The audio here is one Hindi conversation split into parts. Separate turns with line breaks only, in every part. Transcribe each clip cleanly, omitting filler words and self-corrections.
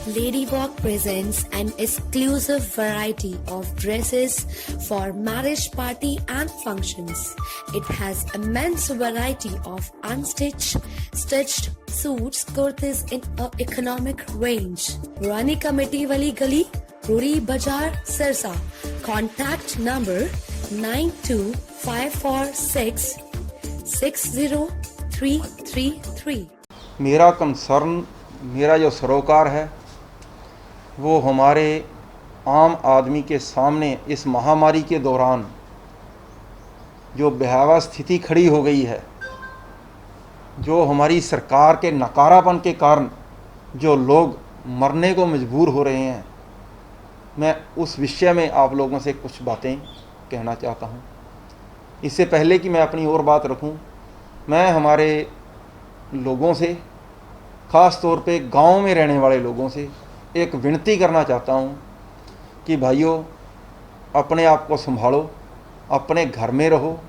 Ladywalk presents an exclusive variety of dresses for marriage party and functions. It has immense variety of unstitched, stitched suits, kurtis in an economic range. Rani Committee Wali Gali, Ruri Bazaar, Sirsa. Contact number 9254660333.
मेरा कंसर्न, मेरा जो सरोकार है वो हमारे आम आदमी के सामने इस महामारी के दौरान जो भयावह स्थिति खड़ी हो गई है, जो हमारी सरकार के नकारापन के कारण जो लोग मरने को मजबूर हो रहे हैं, मैं उस विषय में आप लोगों से कुछ बातें कहना चाहता हूँ। इससे पहले कि मैं अपनी और बात रखूँ, मैं हमारे लोगों से, ख़ास तौर पे गांव में रहने वाले लोगों से एक विनती करना चाहता हूँ कि भाइयों, अपने आप को संभालो, अपने घर में रहो,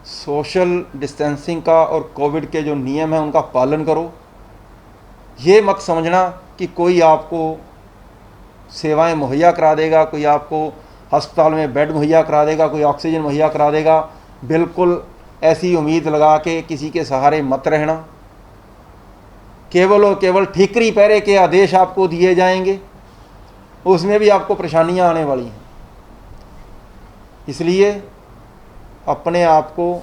सोशल डिस्टेंसिंग का और कोविड के जो नियम हैं उनका पालन करो। ये मत समझना कि कोई आपको सेवाएं मुहैया करा देगा, कोई आपको अस्पताल में बेड मुहैया करा देगा, कोई ऑक्सीजन मुहैया करा देगा। बिल्कुल ऐसी उम्मीद लगा के किसी के सहारे मत रहना। केवल और केवल ठीकरी पैरे के आदेश आपको दिए जाएंगे, उसमें भी आपको परेशानियां आने वाली हैं। इसलिए अपने आप को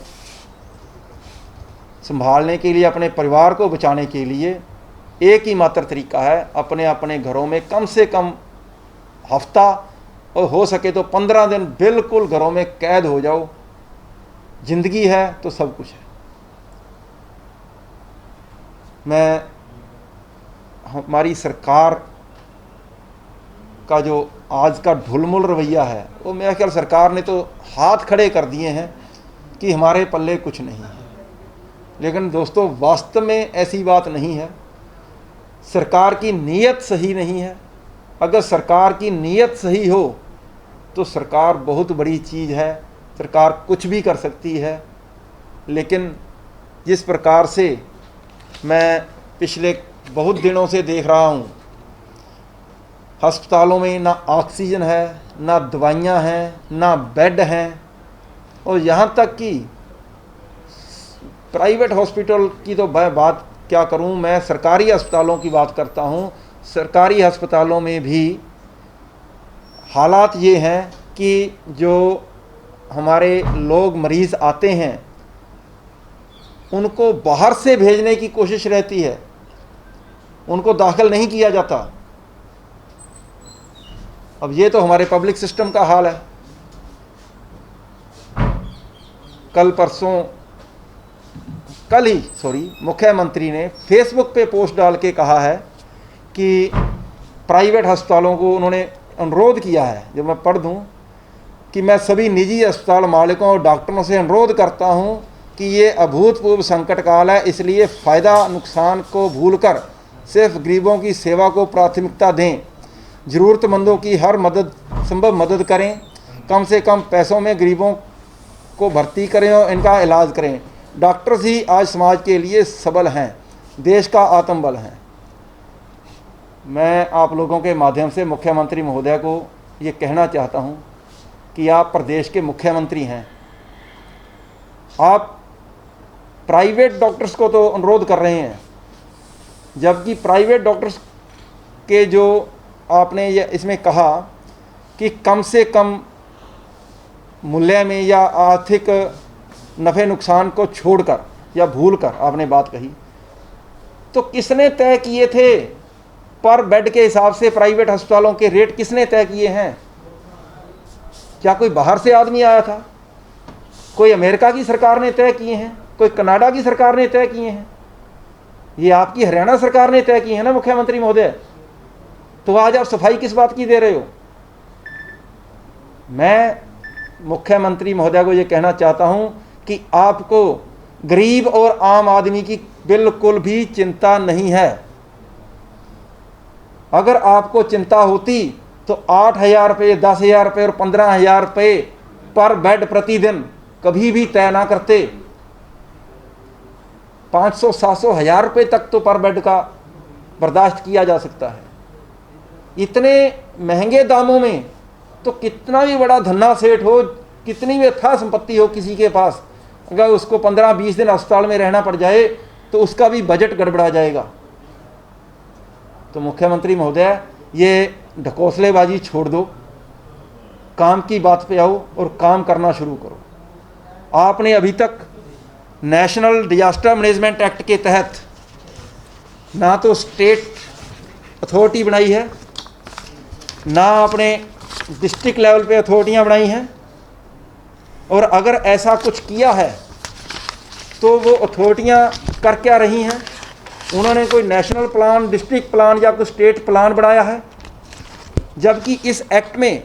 संभालने के लिए, अपने परिवार को बचाने के लिए एक ही मात्र तरीका है, अपने अपने घरों में कम से कम हफ्ता और हो सके तो 15 दिन बिल्कुल घरों में कैद हो जाओ। जिंदगी है तो सब कुछ है। मैं हमारी सरकार का जो आज का ढुलमुल रवैया है, वो मेरा ख्याल सरकार ने तो हाथ खड़े कर दिए हैं कि हमारे पल्ले कुछ नहीं है। लेकिन दोस्तों, वास्तव में ऐसी बात नहीं है। सरकार की नीयत सही नहीं है। अगर सरकार की नीयत सही हो तो सरकार बहुत बड़ी चीज़ है, सरकार कुछ भी कर सकती है। लेकिन जिस प्रकार से मैं पिछले बहुत दिनों से देख रहा हूँ, अस्पतालों में ना ऑक्सीजन है, ना दवाइयाँ हैं, ना बेड हैं, और यहाँ तक कि प्राइवेट हॉस्पिटल की तो मैं बात क्या करूँ, मैं सरकारी अस्पतालों की बात करता हूँ। सरकारी अस्पतालों में भी हालात ये हैं कि जो हमारे लोग मरीज़ आते हैं उनको बाहर से भेजने की कोशिश रहती है, उनको दाखिल नहीं किया जाता। अब ये तो हमारे पब्लिक सिस्टम का हाल है। मुख्यमंत्री ने फेसबुक पे पोस्ट डाल के कहा है कि प्राइवेट अस्पतालों को उन्होंने अनुरोध किया है, जब मैं पढ़ दूं, कि मैं सभी निजी अस्पताल मालिकों और डॉक्टरों से अनुरोध करता हूं कि ये अभूतपूर्व संकट काल है, इसलिए फ़ायदा नुकसान को भूलकर सिर्फ गरीबों की सेवा को प्राथमिकता दें। ज़रूरतमंदों की हर संभव मदद करें। कम से कम पैसों में गरीबों को भर्ती करें और इनका इलाज करें। डॉक्टर्स ही आज समाज के लिए सबल हैं, देश का आत्मबल हैं। मैं आप लोगों के माध्यम से मुख्यमंत्री महोदय को ये कहना चाहता हूँ कि आप प्रदेश के मुख्यमंत्री हैं, आप प्राइवेट डॉक्टर्स को तो अनुरोध कर रहे हैं, जबकि प्राइवेट डॉक्टर्स के जो आपने ये इसमें कहा कि कम से कम मूल्य में या आर्थिक नफ़े नुकसान को छोड़कर या भूलकर आपने बात कही, तो किसने तय किए थे पर बेड के हिसाब से प्राइवेट अस्पतालों के रेट किसने तय किए हैं? क्या कोई बाहर से आदमी आया था? कोई अमेरिका की सरकार ने तय किए हैं? कोई कनाडा की सरकार ने तय किए हैं? ये आपकी हरियाणा सरकार ने तय किए हैं ना मुख्यमंत्री महोदय। तो आज आप सफाई किस बात की दे रहे हो? मैं मुख्यमंत्री महोदय को ये कहना चाहता हूं कि आपको गरीब और आम आदमी की बिल्कुल भी चिंता नहीं है। अगर आपको चिंता होती तो 8,000 रुपये, 10,000 रुपये और 15,000 रुपये पर बेड प्रतिदिन कभी भी तय ना करते। 500, 700, 1,000 रुपये तक तो पर बेड का बर्दाश्त किया जा सकता है। इतने महंगे दामों में, तो कितना भी बड़ा धन्ना सेठ हो, कितनी भी अथाह संपत्ति हो किसी के पास, अगर उसको 15-20 दिन अस्पताल में रहना पड़ जाए तो उसका भी बजट गड़बड़ा जाएगा। तो मुख्यमंत्री महोदय, ये ढकोसलेबाजी छोड़ दो, काम की बात पे आओ और काम करना शुरू करो। आपने अभी तक नेशनल डिजास्टर मैनेजमेंट एक्ट के तहत ना तो स्टेट अथॉरिटी बनाई है, ना आपने डिस्ट्रिक्ट लेवल पे अथॉरिटियाँ बनाई हैं, और अगर ऐसा कुछ किया है तो वो अथॉरिटियाँ कर क्या रही हैं? उन्होंने कोई नेशनल प्लान, डिस्ट्रिक्ट प्लान या कोई स्टेट प्लान बनाया है, जबकि इस एक्ट में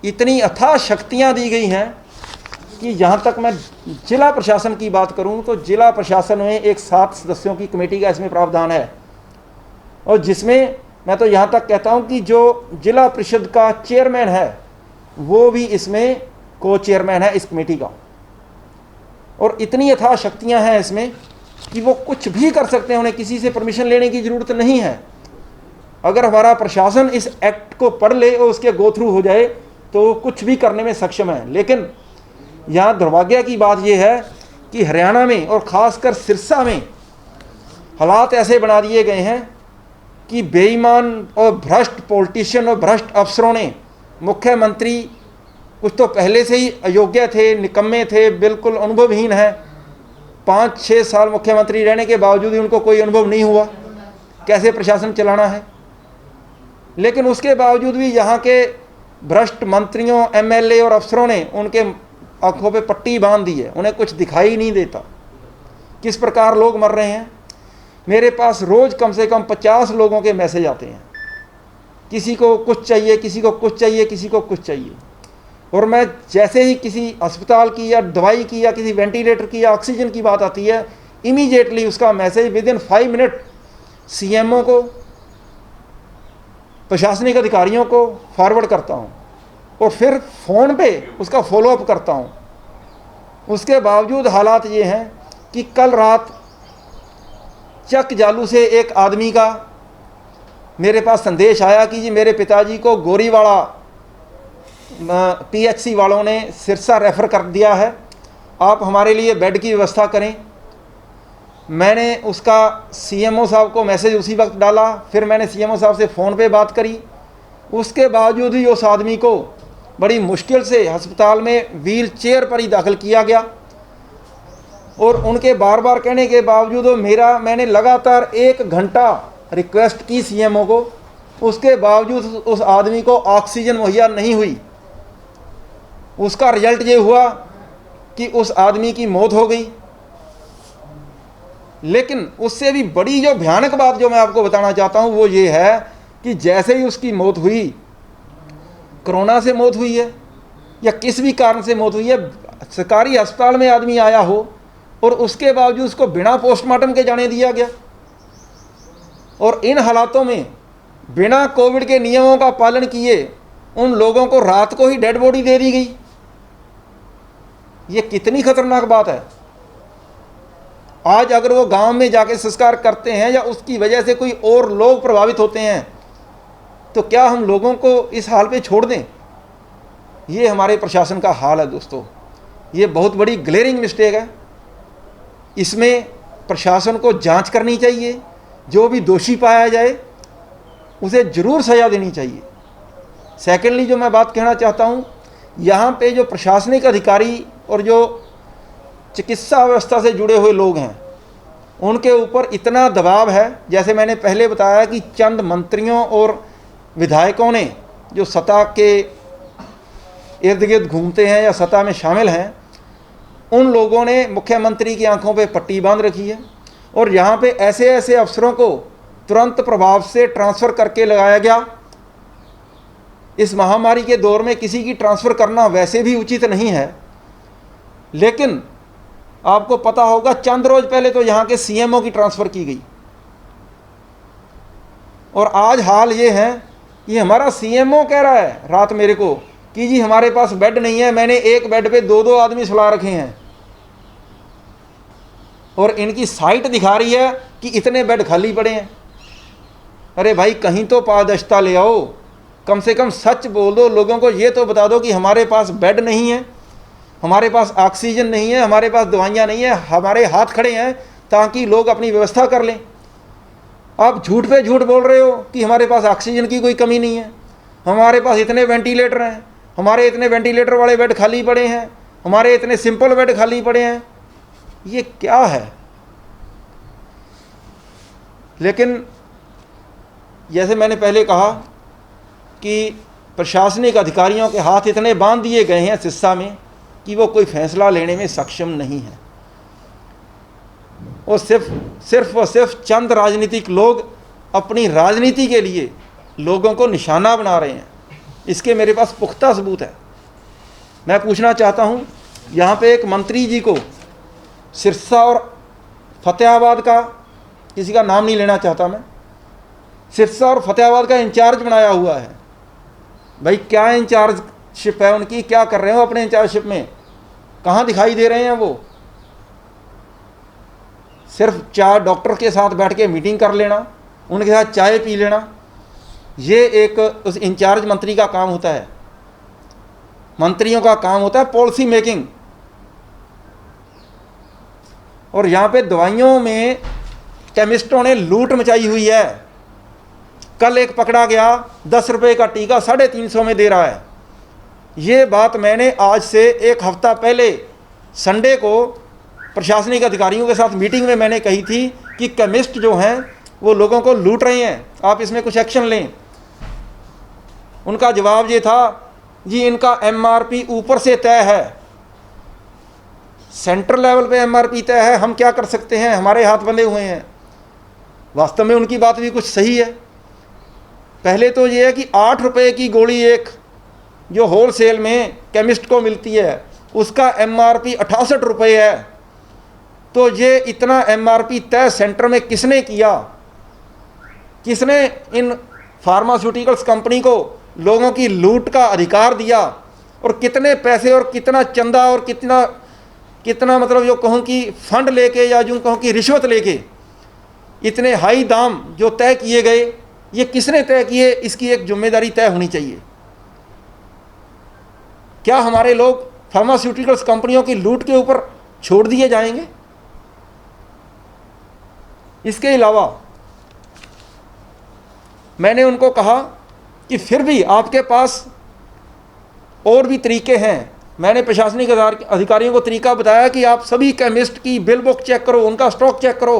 इतनी अथाह शक्तियाँ दी गई हैं कि यहाँ तक मैं जिला प्रशासन की बात करूँ तो जिला प्रशासन में एक 7 सदस्यों की कमेटी का इसमें प्रावधान है, और जिसमें मैं तो यहाँ तक कहता हूँ कि जो जिला परिषद का चेयरमैन है वो भी इसमें को चेयरमैन है इस कमेटी का। और इतनी अथाह शक्तियाँ हैं इसमें कि वो कुछ भी कर सकते हैं, उन्हें किसी से परमिशन लेने की ज़रूरत नहीं है। अगर हमारा प्रशासन इस एक्ट को पढ़ ले और उसके गो थ्रू हो जाए तो कुछ भी करने में सक्षम है। लेकिन यहाँ दुर्भाग्य की बात यह है कि हरियाणा में और ख़ासकर सिरसा में हालात ऐसे बना दिए गए हैं कि बेईमान और भ्रष्ट पॉलिटिशियन और भ्रष्ट अफसरों ने, मुख्यमंत्री कुछ तो पहले से ही अयोग्य थे, निकम्मे थे, बिल्कुल अनुभवहीन है, 5-6 साल मुख्यमंत्री रहने के बावजूद ही उनको कोई अनुभव नहीं हुआ कैसे प्रशासन चलाना है। लेकिन उसके बावजूद भी यहाँ के भ्रष्ट मंत्रियों, एमएलए और अफसरों ने उनके आंखों पे पट्टी बांध दी है, उन्हें कुछ दिखाई नहीं देता किस प्रकार लोग मर रहे हैं। मेरे पास रोज़ कम से कम 50 लोगों के मैसेज आते हैं, किसी को कुछ चाहिए, किसी को कुछ चाहिए, किसी को कुछ चाहिए। और मैं जैसे ही किसी अस्पताल की या दवाई की या किसी वेंटिलेटर की या ऑक्सीजन की बात आती है, इमीडिएटली उसका मैसेज विदिन 5 मिनट सीएमओ को, प्रशासनिक अधिकारियों को फॉरवर्ड करता हूँ और फिर फ़ोन पे उसका फॉलोअप करता हूँ। उसके बावजूद हालात ये हैं कि कल रात चक जालू से एक आदमी का मेरे पास संदेश आया कि जी मेरे पिताजी को गोरीवाड़ा पीएचसी वालों ने सिरसा रेफ़र कर दिया है, आप हमारे लिए बेड की व्यवस्था करें। मैंने उसका सीएमओ साहब को मैसेज उसी वक्त डाला, फिर मैंने सीएमओ साहब से फ़ोन पे बात करी। उसके बावजूद ही उस आदमी को बड़ी मुश्किल से अस्पताल में व्हील चेयर पर ही दाखिल किया गया, और उनके बार बार कहने के बावजूद मैंने लगातार 1 घंटा रिक्वेस्ट की सीएमओ को, उसके बावजूद उस आदमी को ऑक्सीजन मुहैया नहीं हुई। उसका रिजल्ट ये हुआ कि उस आदमी की मौत हो गई। लेकिन उससे भी बड़ी जो भयानक बात जो मैं आपको बताना चाहता हूँ वो ये है कि जैसे ही उसकी मौत हुई, कोरोना से मौत हुई है या किस भी कारण से मौत हुई है, सरकारी अस्पताल में आदमी आया हो और उसके बावजूद उसको बिना पोस्टमार्टम के जाने दिया गया। और इन हालातों में बिना कोविड के नियमों का पालन किए उन लोगों को रात को ही डेड बॉडी दे दी गई। ये कितनी खतरनाक बात है। आज अगर वो गांव में जाके संस्कार करते हैं या उसकी वजह से कोई और लोग प्रभावित होते हैं तो क्या हम लोगों को इस हाल पे छोड़ दें? ये हमारे प्रशासन का हाल है दोस्तों। ये बहुत बड़ी ग्लेरिंग मिस्टेक है। इसमें प्रशासन को जांच करनी चाहिए, जो भी दोषी पाया जाए उसे ज़रूर सज़ा देनी चाहिए। सेकेंडली जो मैं बात कहना चाहता हूँ, यहाँ पे जो प्रशासनिक अधिकारी और जो चिकित्सा व्यवस्था से जुड़े हुए लोग हैं उनके ऊपर इतना दबाव है, जैसे मैंने पहले बताया कि चंद मंत्रियों और विधायकों ने जो सत्ता के इर्द गिर्द घूमते हैं या सत्ता में शामिल हैं, उन लोगों ने मुख्यमंत्री की आंखों पे पट्टी बांध रखी है। और यहाँ पे ऐसे ऐसे अफसरों को तुरंत प्रभाव से ट्रांसफ़र करके लगाया गया। इस महामारी के दौर में किसी की ट्रांसफ़र करना वैसे भी उचित नहीं है, लेकिन आपको पता होगा चंद रोज पहले तो यहाँ के सीएमओ की ट्रांसफ़र की गई। और आज हाल ये है कि हमारा सीएमओ कह रहा है रात मेरे को कि जी हमारे पास बेड नहीं है, मैंने एक बेड पे 2-2 आदमी सुला रखे हैं। और इनकी साइट दिखा रही है कि इतने बेड खाली पड़े हैं। अरे भाई कहीं तो पारदर्शिता ले आओ। कम से कम सच बोल दो, लोगों को ये तो बता दो कि हमारे पास बेड नहीं है, हमारे पास ऑक्सीजन नहीं है, हमारे पास दवाइयाँ नहीं है, हमारे हाथ खड़े हैं ताकि लोग अपनी व्यवस्था कर लें। आप झूठ पे झूठ बोल रहे हो कि हमारे पास ऑक्सीजन की कोई कमी नहीं है, हमारे पास इतने वेंटिलेटर हैं, हमारे इतने वेंटिलेटर वाले बेड खाली पड़े हैं, हमारे इतने सिंपल बेड खाली पड़े हैं। ये क्या है? लेकिन जैसे मैंने पहले कहा कि प्रशासनिक अधिकारियों के हाथ इतने बांध दिए गए हैं सिरसा में कि वो कोई फैसला लेने में सक्षम नहीं है। और सिर्फ चंद राजनीतिक लोग अपनी राजनीति के लिए लोगों को निशाना बना रहे हैं। इसके मेरे पास पुख्ता सबूत है। मैं पूछना चाहता हूँ, यहाँ पे एक मंत्री जी को सिरसा और फतेहाबाद का, किसी का नाम नहीं लेना चाहता मैं, सिरसा और फतेहाबाद का इंचार्ज बनाया हुआ है। भाई क्या इंचार्जशिप है उनकी? क्या कर रहे हो अपने इंचार्जशिप में? कहाँ दिखाई दे रहे हैं वो? सिर्फ 4 डॉक्टर के साथ बैठ के मीटिंग कर लेना, उनके साथ चाय पी लेना, ये एक उस इंचार्ज मंत्री का काम होता है। मंत्रियों का काम होता है पॉलिसी मेकिंग। और यहाँ पे दवाइयों में केमिस्टों ने लूट मचाई हुई है। कल एक पकड़ा गया 10 रुपये का टीका 350 में दे रहा है। ये बात मैंने आज से 1 हफ्ता पहले संडे को प्रशासनिक अधिकारियों के साथ मीटिंग में मैंने कही थी कि केमिस्ट जो हैं वो लोगों को लूट रहे हैं, आप इसमें कुछ एक्शन लें। उनका जवाब ये था, जी इनका एमआरपी ऊपर से तय है, सेंटर लेवल पे एमआरपी तय है, हम क्या कर सकते हैं, हमारे हाथ बंधे हुए हैं। वास्तव में उनकी बात भी कुछ सही है। पहले तो ये है कि 8 रुपये की गोली एक जो होलसेल में केमिस्ट को मिलती है उसका एमआरपी 68 रुपये है। तो ये इतना एमआरपी तय सेंटर में किसने किया? किसने इन फार्मास्यूटिकल्स कंपनी को लोगों की लूट का अधिकार दिया? और कितने पैसे और कितना चंदा और कितना मतलब जो कहूँ कि फंड लेके या जो कहूँ कि रिश्वत लेके इतने हाई दाम जो तय किए गए, ये किसने तय किए? इसकी एक जिम्मेदारी तय होनी चाहिए। क्या हमारे लोग फार्मास्यूटिकल्स कंपनियों की लूट के ऊपर छोड़ दिए जाएंगे? इसके अलावा मैंने उनको कहा कि फिर भी आपके पास और भी तरीके हैं। मैंने प्रशासनिक अधिकारियों को तरीका बताया कि आप सभी केमिस्ट की बिल बुक चेक करो, उनका स्टॉक चेक करो,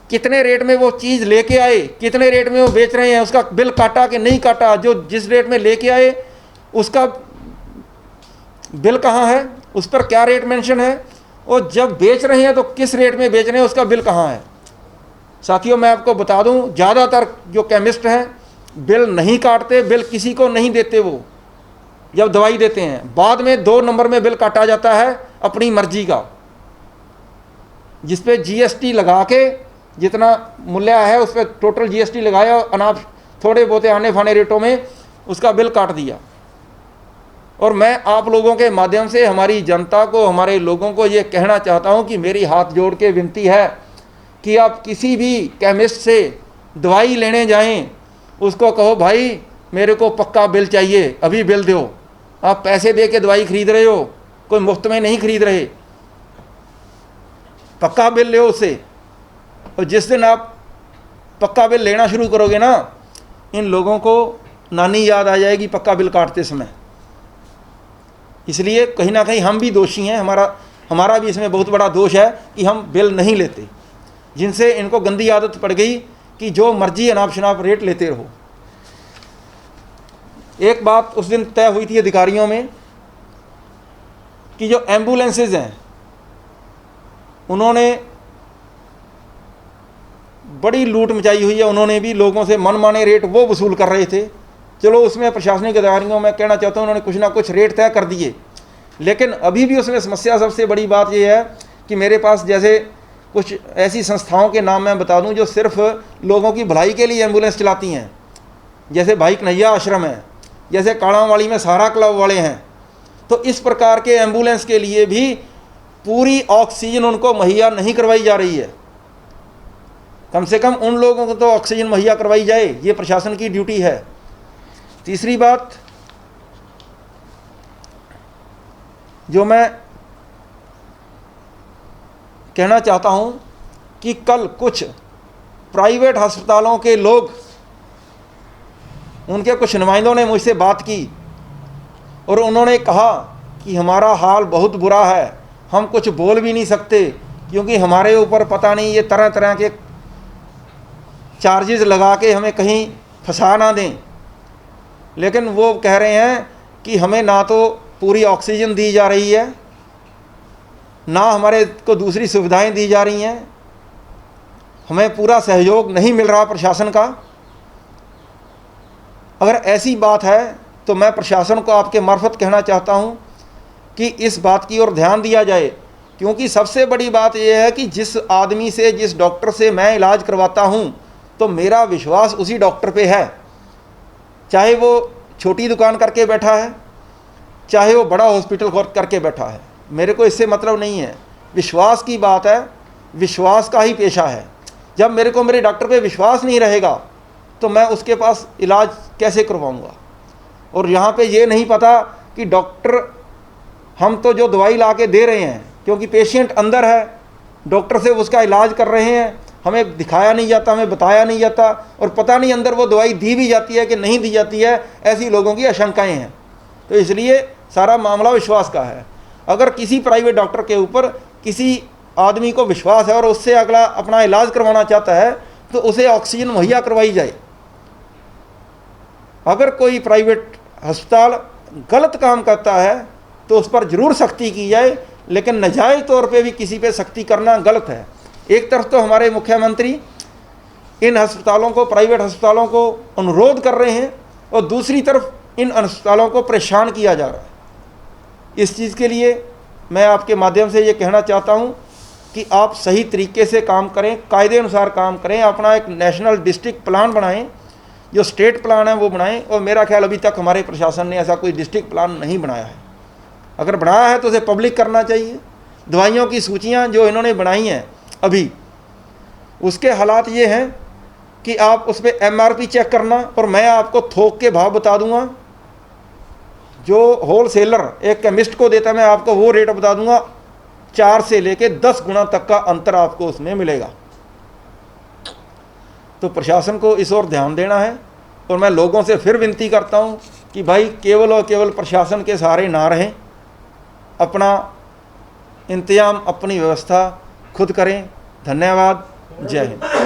कितने रेट में वो चीज़ लेके आए, कितने रेट में वो बेच रहे हैं, उसका बिल काटा कि नहीं काटा, जो जिस रेट में लेके आए उसका बिल कहाँ है, उस पर क्या रेट मेंशन है, और जब बेच रहे हैं तो किस रेट में बेच रहे हैं, उसका बिल कहाँ है। साथियों, मैं आपको बता दूं, ज़्यादातर जो केमिस्ट हैं बिल नहीं काटते, बिल किसी को नहीं देते। वो जब दवाई देते हैं बाद में 2 नंबर में बिल काटा जाता है अपनी मर्जी का, जिस पे जीएसटी लगा के जितना मूल्य है उस पर टोटल जीएसटी लगाया, अनाप थोड़े बहुत आने फाने रेटों में उसका बिल काट दिया। और मैं आप लोगों के माध्यम से हमारी जनता को, हमारे लोगों को ये कहना चाहता हूँ कि मेरी हाथ जोड़ के विनती है कि आप किसी भी केमिस्ट से दवाई लेने जाएं, उसको कहो भाई मेरे को पक्का बिल चाहिए, अभी बिल दो। आप पैसे दे के दवाई खरीद रहे हो, कोई मुफ्त में नहीं खरीद रहे, पक्का बिल लो उससे। और जिस दिन आप पक्का बिल लेना शुरू करोगे ना, इन लोगों को नानी याद आ जाएगी पक्का बिल काटते समय। इसलिए कहीं ना कहीं हम भी दोषी हैं, हमारा भी इसमें बहुत बड़ा दोष है कि हम बिल नहीं लेते, जिनसे इनको गंदी आदत पड़ गई कि जो मर्जी अनाप शनाप रेट लेते रहो। एक बात उस दिन तय हुई थी अधिकारियों में कि जो एम्बुलेंसेज हैं उन्होंने बड़ी लूट मचाई हुई है, उन्होंने भी लोगों से मनमाने रेट वो वसूल कर रहे थे। चलो उसमें प्रशासनिक अधिकारियों में कहना चाहता हूँ उन्होंने कुछ ना कुछ रेट तय कर दिए, लेकिन अभी भी उसमें समस्या सबसे बड़ी बात यह है कि मेरे पास जैसे कुछ ऐसी संस्थाओं के नाम मैं बता दूं जो सिर्फ लोगों की भलाई के लिए एम्बुलेंस चलाती हैं, जैसे भाई कन्हैया आश्रम है, जैसे काड़ावाली में सहारा क्लब वाले हैं। तो इस प्रकार के एम्बुलेंस के लिए भी पूरी ऑक्सीजन उनको मुहैया नहीं करवाई जा रही है। कम से कम उन लोगों को तो ऑक्सीजन मुहैया करवाई जाए, ये प्रशासन की ड्यूटी है। तीसरी बात जो मैं कहना चाहता हूं कि कल कुछ प्राइवेट अस्पतालों के लोग, उनके कुछ नुमाइंदों ने मुझसे बात की और उन्होंने कहा कि हमारा हाल बहुत बुरा है, हम कुछ बोल भी नहीं सकते क्योंकि हमारे ऊपर पता नहीं ये तरह तरह के चार्जेस लगा के हमें कहीं फंसा ना दें। लेकिन वो कह रहे हैं कि हमें ना तो पूरी ऑक्सीजन दी जा रही है, ना हमारे को दूसरी सुविधाएं दी जा रही हैं, हमें पूरा सहयोग नहीं मिल रहा प्रशासन का। अगर ऐसी बात है तो मैं प्रशासन को आपके मार्फत कहना चाहता हूं कि इस बात की ओर ध्यान दिया जाए, क्योंकि सबसे बड़ी बात यह है कि जिस आदमी से, जिस डॉक्टर से मैं इलाज करवाता हूं तो मेरा विश्वास उसी डॉक्टर पे है, चाहे वो छोटी दुकान करके बैठा है, चाहे वो बड़ा हॉस्पिटल करके बैठा है, मेरे को इससे मतलब नहीं है। विश्वास की बात है, विश्वास का ही पेशा है। जब मेरे को मेरे डॉक्टर पे विश्वास नहीं रहेगा तो मैं उसके पास इलाज कैसे करवाऊंगा। और यहाँ पे ये नहीं पता कि डॉक्टर, हम तो जो दवाई ला के दे रहे हैं क्योंकि पेशेंट अंदर है, डॉक्टर से उसका इलाज कर रहे हैं, हमें दिखाया नहीं जाता, हमें बताया नहीं जाता और पता नहीं अंदर वो दवाई दी भी जाती है कि नहीं दी जाती है, ऐसी लोगों की आशंकाएं हैं। तो इसलिए सारा मामला विश्वास का है। अगर किसी प्राइवेट डॉक्टर के ऊपर किसी आदमी को विश्वास है और उससे अगला अपना इलाज करवाना चाहता है तो उसे ऑक्सीजन मुहैया करवाई जाए। अगर कोई प्राइवेट अस्पताल गलत काम करता है तो उस पर ज़रूर सख्ती की जाए, लेकिन नाजायज़ तौर पे भी किसी पे सख्ती करना गलत है। एक तरफ तो हमारे मुख्यमंत्री इन अस्पतालों को, प्राइवेट अस्पतालों को अनुरोध कर रहे हैं और दूसरी तरफ इन अस्पतालों को परेशान किया जा रहा है। इस चीज़ के लिए मैं आपके माध्यम से ये कहना चाहता हूँ कि आप सही तरीके से काम करें, कायदे अनुसार काम करें, अपना एक नेशनल डिस्ट्रिक्ट प्लान बनाएं, जो स्टेट प्लान है वो बनाएं। और मेरा ख्याल अभी तक हमारे प्रशासन ने ऐसा कोई डिस्ट्रिक्ट प्लान नहीं बनाया है। अगर बनाया है तो उसे पब्लिक करना चाहिए। दवाइयों की सूचियाँ जो इन्होंने बनाई हैं अभी, उसके हालात ये हैं कि आप उस पर MRP चेक करना और मैं आपको थोक के भाव बता दूंगा। जो होल सेलर एक केमिस्ट को देता है मैं आपको वो रेट बता दूंगा। 4 से लेके 10 गुना तक का अंतर आपको उसमें मिलेगा। तो प्रशासन को इस ओर ध्यान देना है। और मैं लोगों से फिर विनती करता हूं कि भाई केवल और केवल प्रशासन के सहारे ना रहें, अपना इंतजाम, अपनी व्यवस्था खुद करें। धन्यवाद। जय हिंद।